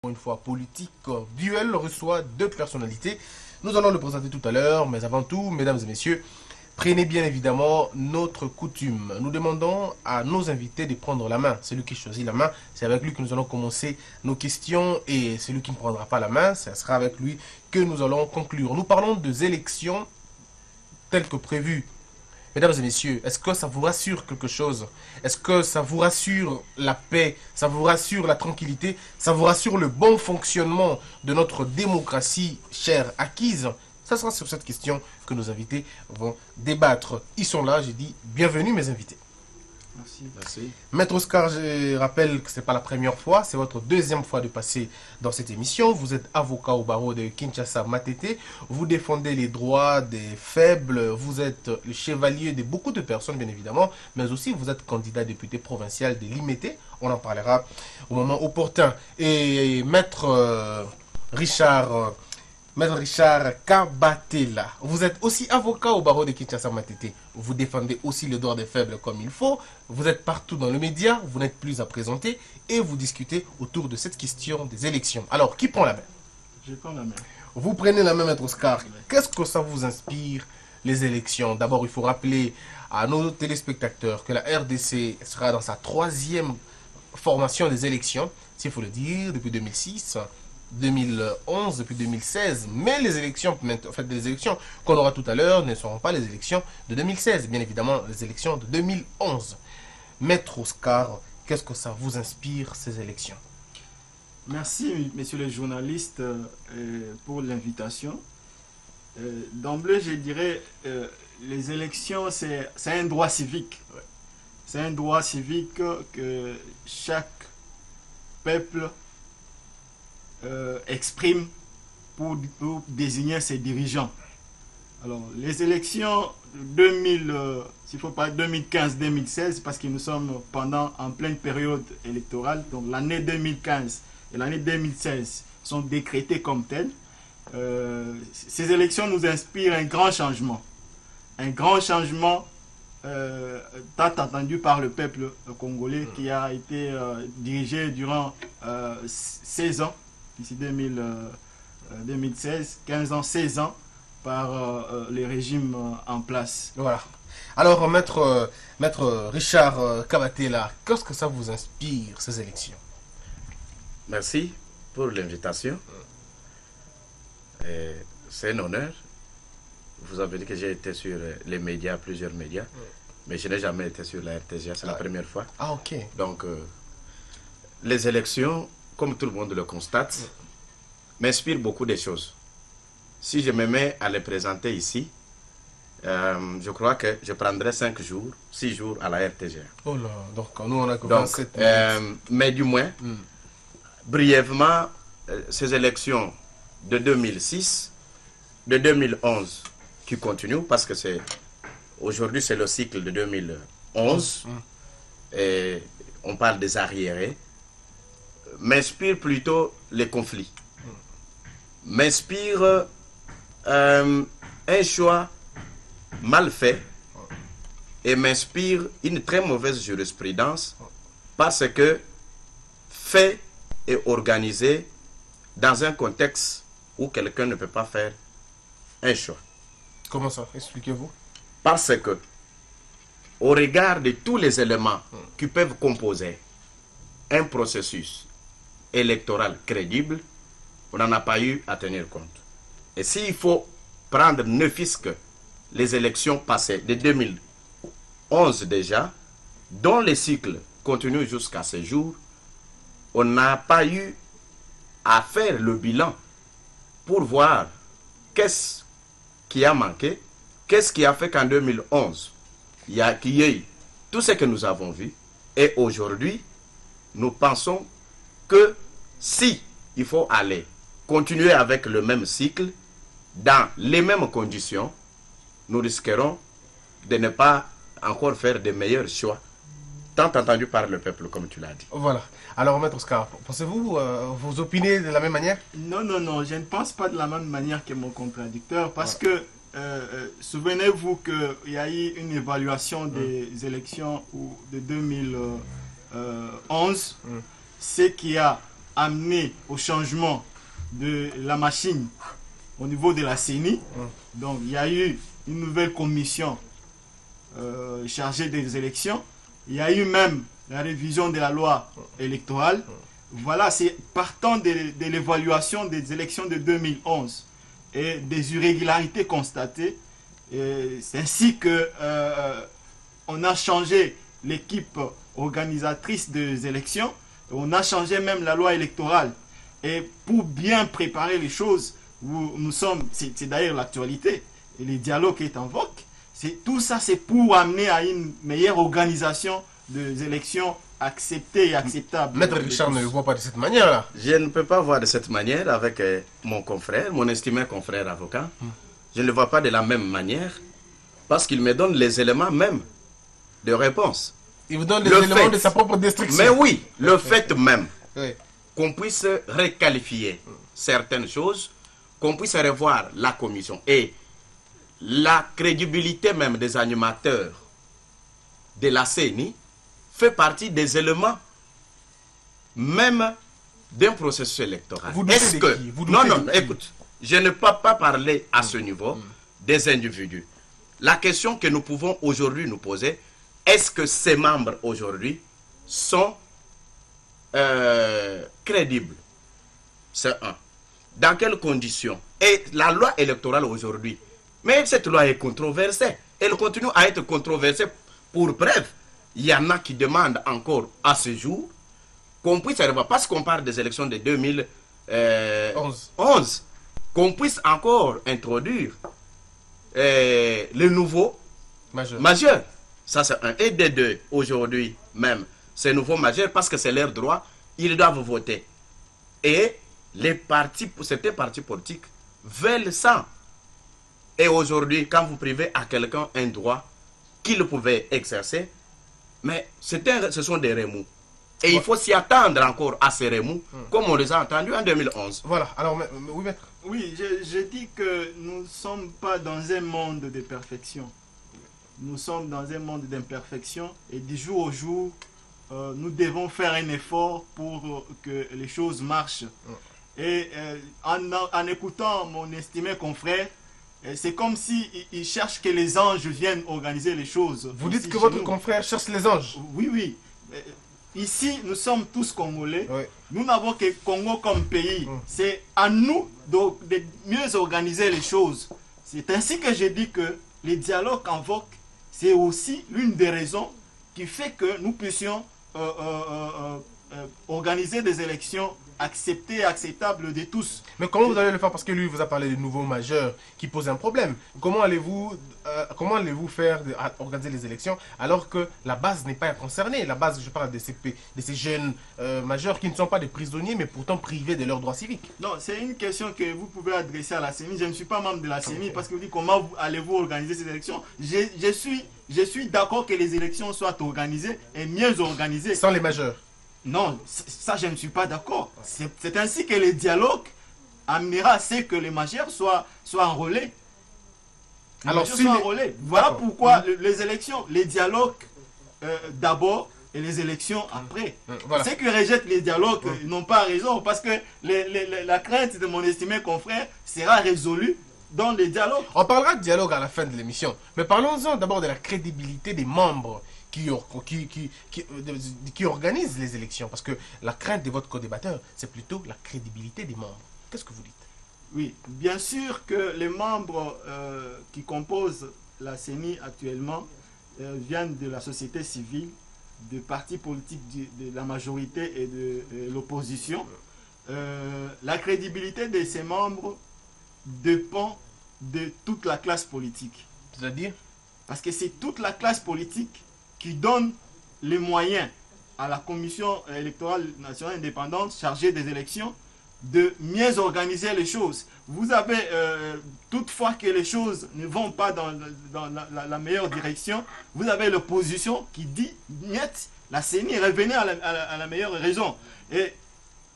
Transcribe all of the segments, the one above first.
Une fois politique, Duel reçoit deux personnalités. Nous allons le présenter tout à l'heure, mais avant tout, mesdames et messieurs, prenez bien évidemment notre coutume. Nous demandons à nos invités de prendre la main. Celui qui choisit la main, c'est avec lui que nous allons commencer nos questions, et celui qui ne prendra pas la main, ce sera avec lui que nous allons conclure. Nous parlons des élections telles que prévues. Mesdames et messieurs, est-ce que ça vous rassure quelque chose? Est-ce que ça vous rassure la paix? Ça vous rassure la tranquillité? Ça vous rassure le bon fonctionnement de notre démocratie chère acquise? Ça sera sur cette question que nos invités vont débattre. Ils sont là, j'ai dit bienvenue mes invités. Merci. Merci. Maître Oscar, je rappelle que ce n'est pas la première fois, c'est votre deuxième fois de passer dans cette émission. Vous êtes avocat au barreau de Kinshasa Matete, vous défendez les droits des faibles, vous êtes le chevalier de beaucoup de personnes bien évidemment, mais aussi vous êtes candidat député provincial de l'IMET, on en parlera au moment opportun. Et Maître Richard Kabatela, vous êtes aussi avocat au barreau de Kinshasa Matete. Vous défendez aussi le droit des faibles comme il faut. Vous êtes partout dans le média, vous n'êtes plus à présenter et vous discutez autour de cette question des élections. Alors, qui prend la main? Je prends la main. Vous prenez la main, Maître Oscar. Qu'est-ce que ça vous inspire, les élections? D'abord, il faut rappeler à nos téléspectateurs que la RDC sera dans sa troisième formation des élections, s'il faut le dire, depuis 2006. 2011, depuis 2016, mais les élections, en fait, les élections qu'on aura tout à l'heure ne seront pas les élections de 2016, bien évidemment les élections de 2011. Maître Oscar, qu'est-ce que ça vous inspire, ces élections? Merci, messieurs les journalistes, pour l'invitation. D'emblée, je dirais, les élections, c'est un droit civique. Ouais. C'est un droit civique que chaque peuple exprime pour désigner ses dirigeants. Alors, les élections 2015-2016, parce que nous sommes en pleine période électorale, donc l'année 2015 et l'année 2016 sont décrétées comme telles. Ces élections nous inspirent un grand changement. Un grand changement tant attendu par le peuple congolais qui a été dirigé durant 16 ans. Ici 2016, 15 ans, 16 ans par les régimes en place. Voilà. Alors, Maître Richard Kabatela, qu'est-ce que ça vous inspire, ces élections? Merci pour l'invitation. C'est un honneur. Vous avez dit que j'ai été sur les médias, plusieurs médias, mais je n'ai jamais été sur la RTGA, c'est la première fois. Ah, ok. Donc, les élections, comme tout le monde le constate, m'inspire beaucoup de choses. Si je me mets à les présenter ici, je crois que je prendrai 5 jours, 6 jours à la RTGA. Oh là, donc nous on a que 27 minutes. Mais du moins, brièvement, ces élections de 2006, de 2011 qui continuent, parce que aujourd'hui c'est le cycle de 2011, et on parle des arriérés, m'inspire plutôt les conflits. M'inspire un choix mal fait et m'inspire une très mauvaise jurisprudence parce que fait et organisé dans un contexte où quelqu'un ne peut pas faire un choix. Comment ça? Expliquez-vous. Parce que, au regard de tous les éléments qui peuvent composer un processus électoral crédible, on n'en a pas eu à tenir compte. Et s'il faut prendre ne fût-ce que les élections passées de 2011 déjà, dont les cycles continuent jusqu'à ce jour, on n'a pas eu à faire le bilan pour voir qu'est-ce qui a manqué, qu'est-ce qui a fait qu'en 2011, qu'il y ait eu tout ce que nous avons vu, et aujourd'hui, nous pensons que si il faut continuer avec le même cycle, dans les mêmes conditions, nous risquerons de ne pas encore faire de meilleurs choix, tant entendu par le peuple, comme tu l'as dit. Voilà. Alors, Maître Oscar, pensez-vous, vous opinez de la même manière? Non, non, non, je ne pense pas de la même manière que mon contradicteur, parce que, souvenez-vous qu'il y a eu une évaluation des élections de 2011, ce qui a amené au changement de la machine au niveau de la CENI. Donc il y a eu une nouvelle commission chargée des élections. Il y a eu même la révision de la loi électorale. Voilà, c'est partant de l'évaluation des élections de 2011 et des irrégularités constatées. C'est ainsi que on a changé l'équipe organisatrice des élections. On a changé même la loi électorale. Et pour bien préparer les choses, nous sommes, c'est d'ailleurs l'actualité, et le dialogue est en vogue. Tout ça, c'est pour amener à une meilleure organisation des élections acceptées et acceptables. Maître Richard ne le voit pas de cette manière-là. Je ne peux pas voir de cette manière avec mon confrère, mon estimé confrère avocat. Je ne le vois pas de la même manière parce qu'il me donne les éléments même de réponse. Il vous donne les éléments de sa propre destruction. Mais oui, le fait même Oui. qu'on puisse requalifier certaines choses, qu'on puisse revoir la commission et la crédibilité même des animateurs de la CENI fait partie des éléments même d'un processus électoral. Vous doutez Est-ce de que... qui? Vous doutez Non, de non, qui? écoute, je ne peux pas parler à ce niveau des individus. La question que nous pouvons aujourd'hui nous poser, est-ce que ces membres aujourd'hui sont crédibles? C'est un. Dans quelles conditions? Et la loi électorale aujourd'hui, mais cette loi est controversée. Elle continue à être controversée. Pour preuve, il y en a qui demandent encore à ce jour qu'on puisse revoir, parce qu'on parle des élections de 2011, qu'on puisse encore introduire le nouveau majeur. Ça, c'est un. Et des deux, aujourd'hui même, ces nouveaux majeurs, parce que c'est leur droit, ils doivent voter. Et les partis, certains partis politiques veulent ça. Et aujourd'hui, quand vous privez à quelqu'un un droit qu'il pouvait exercer, mais ce sont des remous. Et il faut s'y attendre encore à ces remous, comme on les a entendus en 2011. Voilà, alors, oui, maître. Oui, je dis que nous ne sommes pas dans un monde de perfection. Nous sommes dans un monde d'imperfection et du jour au jour, nous devons faire un effort pour que les choses marchent. Et en écoutant mon estimé confrère, c'est comme s'il cherche que les anges viennent organiser les choses. Vous dites que votre confrère cherche les anges? Oui, oui. Ici, nous sommes tous Congolais. Oui. Nous n'avons que Congo comme pays. C'est à nous de mieux organiser les choses. C'est ainsi que je dis que les dialogues en vogue, c'est aussi l'une des raisons qui fait que nous puissions organiser des élections acceptées et acceptables de tous. Mais comment vous allez le faire? Parce que lui vous a parlé de nouveaux majeurs qui posent un problème. Comment allez-vous faire organiser les élections alors que la base n'est pas concernée? La base, je parle de ces jeunes majeurs qui ne sont pas des prisonniers mais pourtant privés de leurs droits civiques. Non, c'est une question que vous pouvez adresser à la CENI. Je ne suis pas membre de la CENI parce que vous dites comment allez-vous organiser ces élections. Je suis d'accord que les élections soient organisées et mieux organisées. Sans les majeurs? Non, ça je ne suis pas d'accord. C'est ainsi que le dialogue amènera à ce que les majeurs soient enrôlés. Alors, si voilà pourquoi les élections, les dialogues d'abord et les élections après. Voilà. Ceux qui rejettent les dialogues n'ont pas raison parce que la crainte de mon estimé confrère sera résolue dans les dialogues. On parlera de dialogue à la fin de l'émission, mais parlons-en d'abord de la crédibilité des membres qui organisent les élections, parce que la crainte de votre co-débatteur, c'est plutôt la crédibilité des membres. Qu'est-ce que vous dites? Oui, bien sûr que les membres qui composent la CENI actuellement viennent de la société civile, des partis politiques de la majorité et de l'opposition. La crédibilité de ces membres dépend de toute la classe politique. C'est-à-dire? Parce que c'est toute la classe politique qui donne les moyens à la Commission électorale nationale indépendante chargée des élections de mieux organiser les choses. Vous avez, toutefois que les choses ne vont pas dans la meilleure direction, vous avez l'opposition qui dit, niet, la CENI revenez à la meilleure raison. Et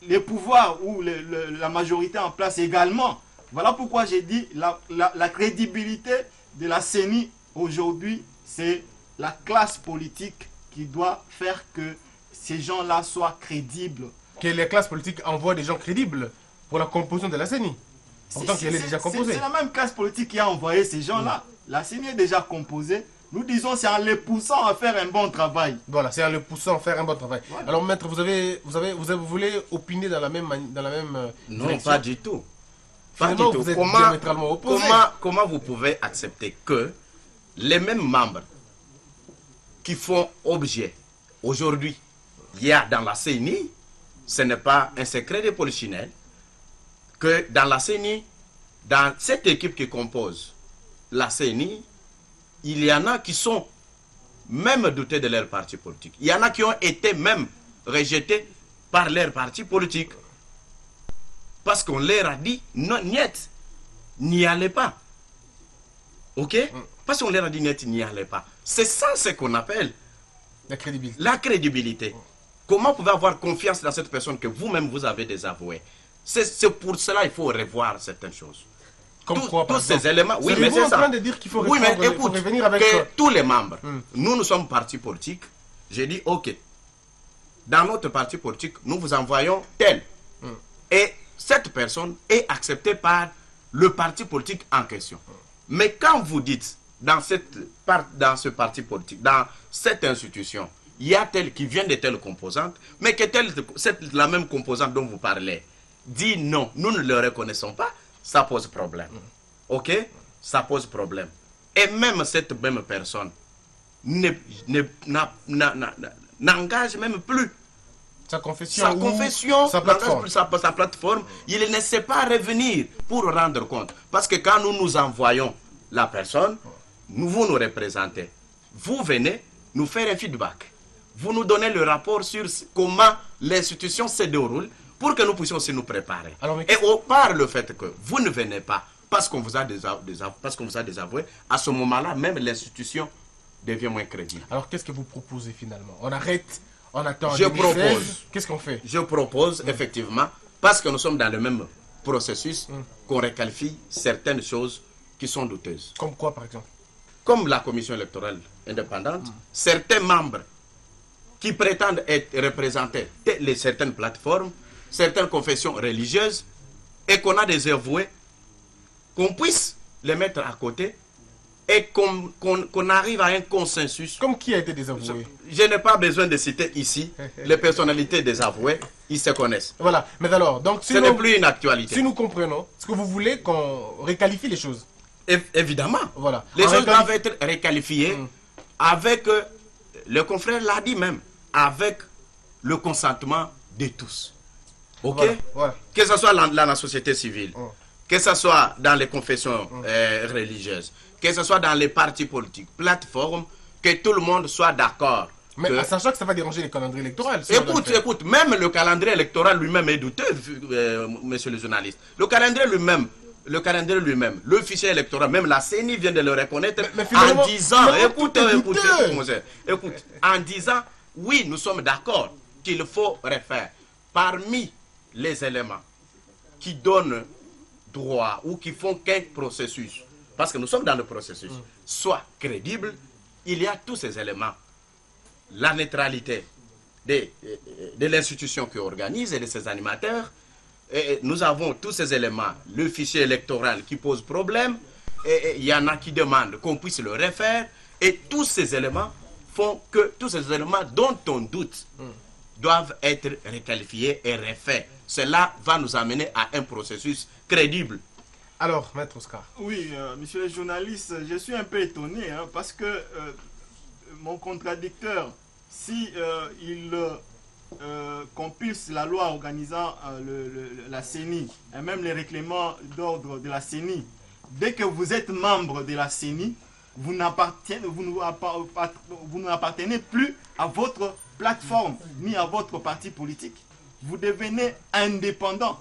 les pouvoirs ou la majorité en place également. Voilà pourquoi j'ai dit la crédibilité de la CENI aujourd'hui, c'est la classe politique qui doit faire que ces gens-là soient crédibles. que les classes politiques envoient des gens crédibles pour la composition de la CENI. Pourtant qu'elle est déjà composée. C'est la même classe politique qui a envoyé ces gens-là. La CENI est déjà composée. Nous disons c'est en les poussant à faire un bon travail. Voilà, c'est en le poussant à faire un bon travail. Voilà. Alors maître, vous voulez opiner dans la même Non, direction? pas du tout. Pas du Finalement, tout. vous êtes diamétralement opposés. Comment vous pouvez accepter que les mêmes membres qui font objet aujourd'hui, il y a dans la CENI, ce n'est pas un secret de polichinelle, que dans la CENI, dans cette équipe qui compose la CENI, il y en a qui sont même doutés de leur parti politique. Il y en a qui ont été même rejetés par leur parti politique. Parce qu'on leur a dit, non, niet, n'y allez pas. Ok? Parce qu'on leur a dit, niet, n'y allez pas. C'est ça ce qu'on appelle La crédibilité. la crédibilité. Comment vous pouvez avoir confiance dans cette personne que vous-même vous avez désavoué? C'est pour cela qu'il faut revoir certaines choses. Comme quoi, par Tous ces exemple? éléments, oui, mais Seriez-vous c'est en ça. train de dire qu'il faut Oui, mais répondre, il faut écoute, revenir avec que tous les membres, Hmm. nous sommes partis politiques. J'ai dit, ok, dans notre parti politique, nous vous envoyons tel. Et cette personne est acceptée par le parti politique en question. Mais quand vous dites, dans ce parti politique, dans cette institution, il y a tel qui vient de telle composante, mais que la même composante dont vous parlez dit non, nous ne le reconnaissons pas, ça pose problème. Ok? Ça pose problème. Et même cette même personne n'engage même plus sa confession, sa confession, sa plateforme. sa plateforme. Il ne sait pas revenir pour rendre compte. Parce que quand nous envoyons la personne, vous nous représentez. Vous venez nous faire un feedback. Vous nous donnez le rapport sur comment l'institution se déroule pour que nous puissions aussi nous préparer. Alors, mais Et par le fait que vous ne venez pas parce qu'on vous a désavoué, à ce moment-là, même l'institution devient moins crédible. Alors qu'est-ce que vous proposez finalement? On arrête, on attend en Je 2016. propose. Qu'est-ce qu'on fait? Je propose effectivement, parce que nous sommes dans le même processus, qu'on requalifie certaines choses qui sont douteuses. Comme quoi par exemple? Comme la commission électorale indépendante, certains membres qui prétendent être représentés certaines plateformes, certaines confessions religieuses, et qu'on a désavoués, qu'on puisse les mettre à côté et qu'on arrive à un consensus. Comme qui a été désavoué? Je n'ai pas besoin de citer ici les personnalités désavouées, ils se connaissent. Voilà, mais alors, donc Ce n'est plus une actualité. si nous comprenons, ce que vous voulez qu'on réqualifie les choses. Évidemment, Voilà. les En choses réqualif- doivent être réqualifiées avec, le confrère l'a dit même, avec le consentement de tous. Ok? Voilà, voilà. Que ce soit dans la société civile, que ce soit dans les confessions religieuses, que ce soit dans les partis politiques, plateformes, que tout le monde soit d'accord. Mais que- en sachant que ça va déranger les calendriers électoraux. si on doit le faire. Écoute, même le calendrier électoral lui-même est douteux, monsieur le journaliste. Le calendrier lui-même, le fichier électoral, même la CENI vient de le reconnaître Mais finalement- en disant, finalement, écoute, tout est écoute, douteux. mon cher, écoute, en disant, oui, nous sommes d'accord qu'il faut refaire. Parmi les éléments qui donnent droit ou qui font qu'un processus, parce que nous sommes dans le processus, soit crédible, il y a tous ces éléments. La neutralité de l'institution qui organise et de ses animateurs. Et nous avons tous ces éléments. Le fichier électoral qui pose problème. Et il y en a qui demandent qu'on puisse le refaire. Et tous ces éléments font que tous ces éléments dont on doute doivent être requalifiés et refaits. Cela va nous amener à un processus crédible. Alors, maître Oscar. Oui, monsieur le journaliste, je suis un peu étonné hein, parce que mon contradicteur, si il compulse la loi organisant la CENI et même les règlements d'ordre de la CENI, dès que vous êtes membre de la CENI, vous n'appartenez plus à votre plateforme ni à votre parti politique. Vous devenez indépendant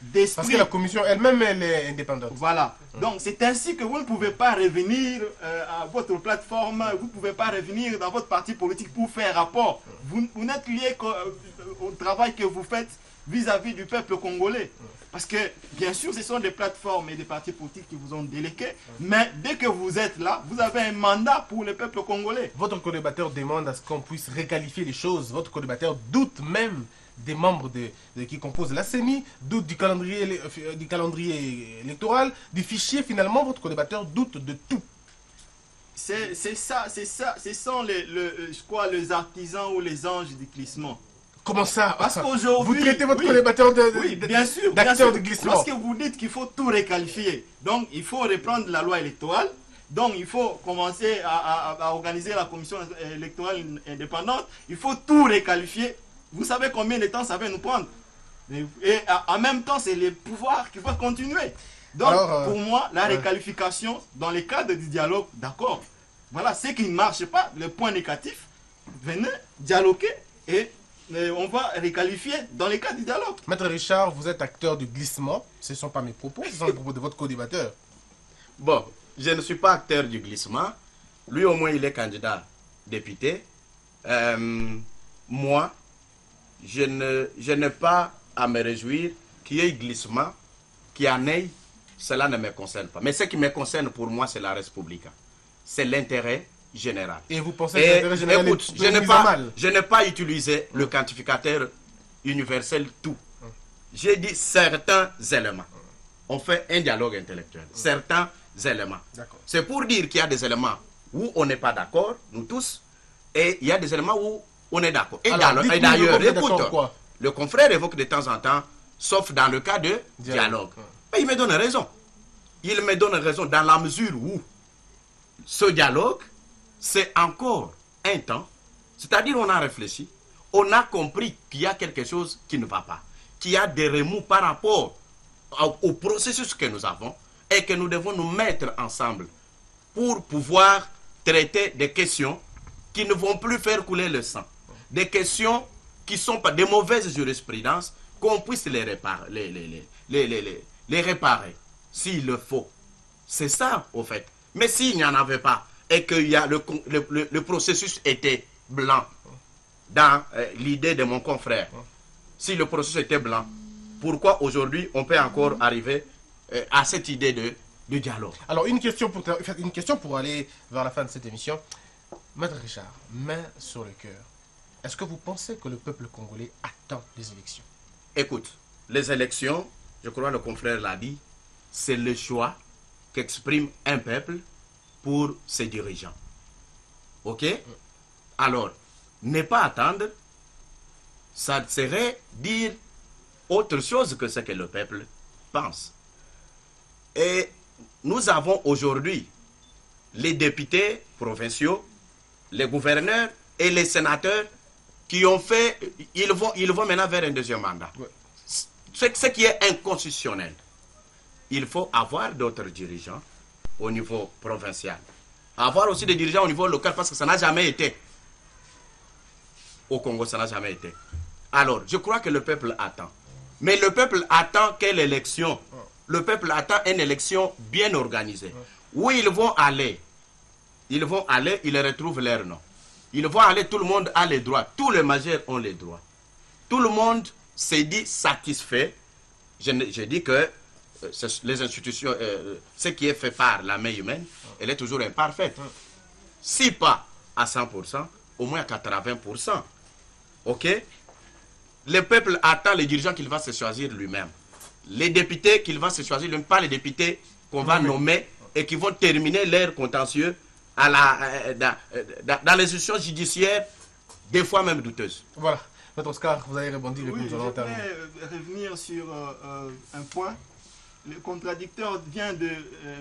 d'esprit. Parce que la commission elle-même, elle est indépendante. Voilà. Donc c'est ainsi que vous ne pouvez pas revenir à votre plateforme, vous ne pouvez pas revenir dans votre parti politique pour faire rapport. Vous n'êtes lié au travail que vous faites vis-à-vis du peuple congolais. Parce que, bien sûr, ce sont des plateformes et des partis politiques qui vous ont délégué, mais dès que vous êtes là, vous avez un mandat pour le peuple congolais. Votre co-débatteur demande à ce qu'on puisse réqualifier les choses. Votre co-débatteur doute même des membres qui composent la CENI, doute du calendrier électoral, du fichier. Finalement, votre co-débatteur doute de tout. C'est ça. Ce sont je crois, les artisans ou les anges du glissement. Comment ça? Parce qu'aujourd'hui... Vous traitez votre co-débatteur d'acteur de glissement. Lorsque vous dites qu'il faut tout réqualifier, donc il faut reprendre la loi électorale, donc il faut commencer à organiser la commission électorale indépendante, il faut tout réqualifier. Vous savez combien de temps ça va nous prendre? Et en même temps, c'est les pouvoirs qui vont continuer. Donc, pour moi, la réqualification, dans le cadre du dialogue, d'accord. Voilà, ce qui ne marche pas, le point négatif, venez dialoguer et on va réqualifier dans le cadre du dialogue. Maître Richard, vous êtes acteur du glissement. Ce ne sont pas mes propos, ce sont les propos de votre co-débatteur. Bon, je ne suis pas acteur du glissement. Lui, au moins, il est candidat député. Moi, je n'ai pas à me réjouir qu'il y ait glissement, qu'il y en ait. Cela ne me concerne pas. Mais ce qui me concerne pour moi, c'est la République. C'est l'intérêt général. Et vous pensez que l'intérêt général écoute, je n'ai pas utilisé le quantificateur universel tout. J'ai dit certains éléments. On fait un dialogue intellectuel. Certains éléments. C'est pour dire qu'il y a des éléments où on n'est pas d'accord, nous tous, et il y a des éléments où on est d'accord. Et d'ailleurs, écoute, le confrère évoque de temps en temps, sauf dans le cas de dialogue. Mais il me donne raison. Il me donne raison dans la mesure où ce dialogue, c'est encore un temps. C'est-à-dire on a réfléchi, on a compris qu'il y a quelque chose qui ne va pas, qu'il y a des remous par rapport au processus que nous avons et que nous devons nous mettre ensemble pour pouvoir traiter des questions qui ne vont plus faire couler le sang. Des questions qui sont pas des mauvaises jurisprudences, qu'on puisse les réparer s'il le faut. C'est ça, au fait. Mais s'il n'y en avait pas et que le processus était blanc, dans l'idée de mon confrère, si le processus était blanc, pourquoi aujourd'hui on peut encore arriver à cette idée de dialogue? Alors, une question pour aller vers la fin de cette émission. Maître Richard, main sur le cœur. Est-ce que vous pensez que le peuple congolais attend les élections? Écoute, les élections, je crois le confrère l'a dit, c'est le choix qu'exprime un peuple pour ses dirigeants. Ok? Alors, ne pas attendre, ça serait dire autre chose que ce que le peuple pense. Et nous avons aujourd'hui les députés provinciaux, les gouverneurs et les sénateurs qui ont fait, ils vont maintenant vers un deuxième mandat. Ouais. Ce qui est inconstitutionnel. Il faut avoir d'autres dirigeants au niveau provincial. Avoir aussi des dirigeants au niveau local parce que ça n'a jamais été. Au Congo, ça n'a jamais été. Alors, je crois que le peuple attend. Mais le peuple attend quelle élection? Le peuple attend une élection bien organisée. Où ils vont aller, ils retrouvent leur nom. Ils vont aller, tout le monde a les droits. Tous les majeurs ont les droits. Tout le monde s'est dit satisfait. Je dis que les institutions, ce qui est fait par la main humaine, elle est toujours imparfaite. Si pas à 100%, au moins à 80%. Ok? Le peuple attend les dirigeants qu'il va se choisir lui-même. Les députés qu'il va se choisir lui-même, pas les députés qu'on va nommer et qui vont terminer leur contentieux dans les institutions judiciaires, des fois même douteuses. Voilà. Maître Oscar, vous allez rebondir et oui, nous allons terminer. Je voudrais revenir sur un point. Le contradicteur vient de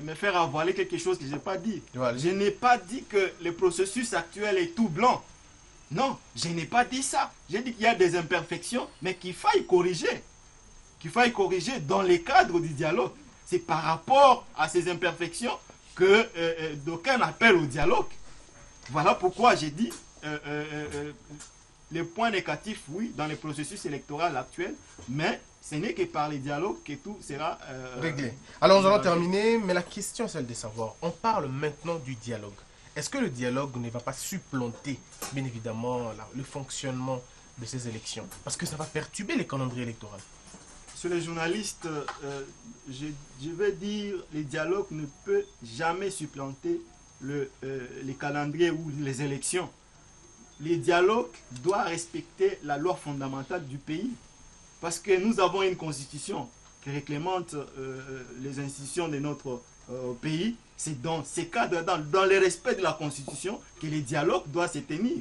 me faire avaler quelque chose que je n'ai pas dit. Voilà. Je n'ai pas dit que le processus actuel est tout blanc. Non, je n'ai pas dit ça. J'ai dit qu'il y a des imperfections, mais qu'il faille corriger. Qu'il faille corriger dans le cadre du dialogue. C'est par rapport à ces imperfections que d'aucuns appellent au dialogue. Voilà pourquoi j'ai dit les points négatifs, oui, dans le processus électoral actuel, mais ce n'est que par les dialogues que tout sera réglé. Alors nous allons terminer, mais la question est celle de savoir, on parle maintenant du dialogue. Est-ce que le dialogue ne va pas supplanter, bien évidemment, le fonctionnement de ces élections? Parce que ça va perturber les calendriers électoraux. Sur les journalistes, je vais dire le dialogue ne peut jamais supplanter les calendriers ou les élections. le dialogue doit respecter la loi fondamentale du pays. Parce que nous avons une constitution qui réglemente les institutions de notre pays. C'est dans ces cadres, dans le respect de la constitution, que le dialogue doit se tenir.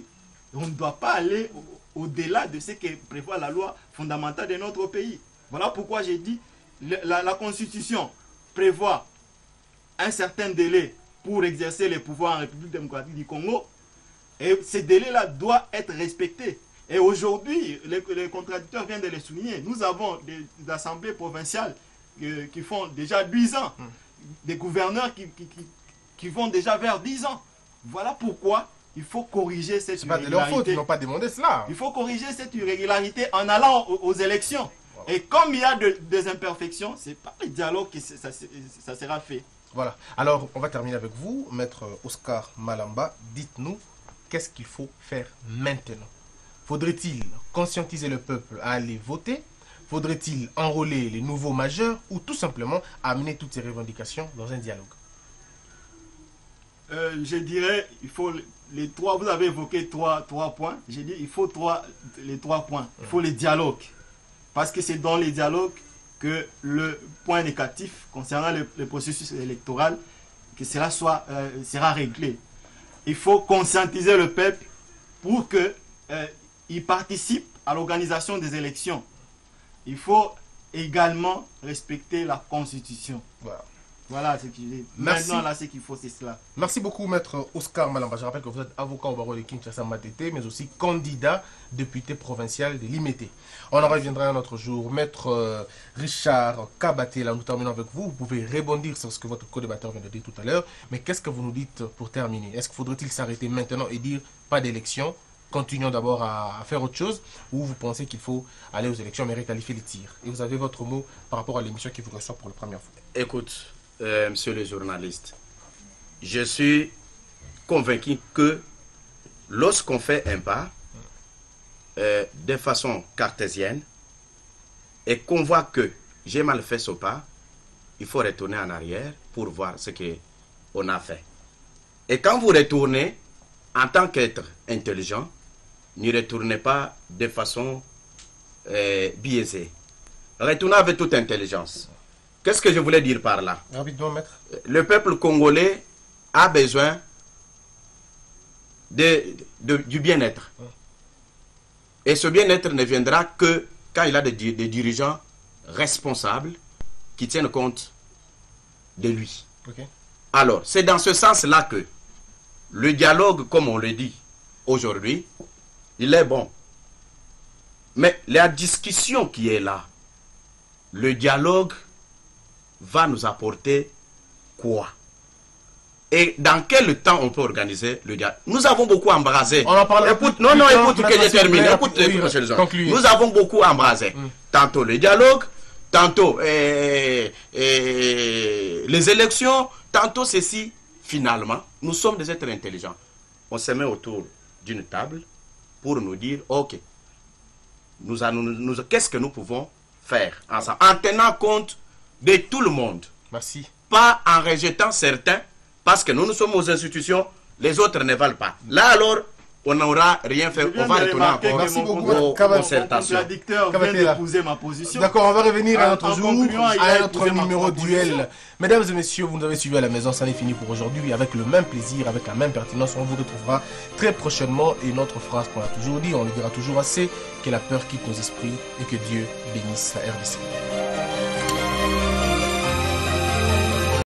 On ne doit pas aller au-delà de ce que prévoit la loi fondamentale de notre pays. Voilà pourquoi j'ai dit, la constitution prévoit un certain délai pour exercer les pouvoirs en République démocratique du Congo. Et ce délai-là doit être respecté. Et aujourd'hui, les contradicteurs viennent de le souligner. Nous avons des assemblées provinciales qui font déjà 10 ans. Des gouverneurs qui vont déjà vers 10 ans. Voilà pourquoi il faut corriger cette irrégularité. C'est pas de leur faute, ils n'ont pas demandé cela. Il faut corriger cette irrégularité en allant aux élections. Et comme il y a des imperfections, c'est par le dialogue que ça sera fait. Voilà. Alors, on va terminer avec vous, Maître Oscar Malamba. Dites-nous, qu'est-ce qu'il faut faire maintenant? Faudrait-il conscientiser le peuple à aller voter? Faudrait-il enrôler les nouveaux majeurs? Ou tout simplement amener toutes ces revendications dans un dialogue? Je dirais, il faut les trois, vous avez évoqué trois points. J'ai dit, il faut les 3 points. Il faut les dialogues. Parce que c'est dans les dialogues que le point négatif concernant le processus électoral, que cela sera réglé. Il faut conscientiser le peuple pour qu'il participe à l'organisation des élections. Il faut également respecter la Constitution. Voilà. Voilà ce qu'il est. Merci. Maintenant, là, ce qu'il faut, c'est cela. Merci beaucoup, Maître Oscar Malamba. Je rappelle que vous êtes avocat au barreau de Kinshasa Matete, mais aussi candidat député provincial de Limete. On en reviendra un autre jour. Maître Richard Kabaté, là, nous terminons avec vous. Vous pouvez rebondir sur ce que votre co-débatteur vient de dire tout à l'heure. Mais qu'est-ce que vous nous dites pour terminer? Est-ce qu'il faudrait-il s'arrêter maintenant et dire pas d'élection? Continuons d'abord à faire autre chose, ou vous pensez qu'il faut aller aux élections mais réqualifier les tirs? Et vous avez votre mot par rapport à l'émission qui vous reçoit pour la première fois. Écoute, monsieur le journaliste, je suis convaincu que lorsqu'on fait un pas de façon cartésienne et qu'on voit que j'ai mal fait ce pas, il faut retourner en arrière pour voir ce qu'on a fait. Et quand vous retournez, en tant qu'être intelligent, ne retournez pas de façon biaisée. Retournez avec toute intelligence. Qu'est-ce que je voulais dire par là? Rapidement, maître. Le peuple congolais a besoin du bien-être. Et ce bien-être ne viendra que quand il a des dirigeants responsables qui tiennent compte de lui. Okay. Alors, c'est dans ce sens-là que le dialogue, comme on le dit aujourd'hui, il est bon. Mais la discussion qui est là, le dialogue va nous apporter quoi? Et dans quel temps on peut organiser le dialogue? Nous avons beaucoup embrasé. On en parle. Écoute, non, écoute que j'ai terminé. Écoute, nous avons beaucoup embrasé. Tantôt le dialogue, tantôt les élections, tantôt ceci. Finalement, nous sommes des êtres intelligents. On se met autour d'une table pour nous dire, ok, qu'est-ce que nous pouvons faire ensemble, en tenant compte de tout le monde. Merci. Pas en rejetant certains, parce que nous sommes aux institutions, les autres ne valent pas. Là alors, on n'aura rien fait. On va retourner encore aux concertations. Le contradicteur vient d'épouser ma position. D'accord, on va revenir à notre jour, à notre numéro duel. Mesdames et messieurs, vous nous avez suivis à la maison, ça n'est fini pour aujourd'hui. Avec le même plaisir, avec la même pertinence, on vous retrouvera très prochainement. Et notre phrase qu'on a toujours dit, on le dira toujours assez, que la peur quitte nos esprits et que Dieu bénisse la RDC.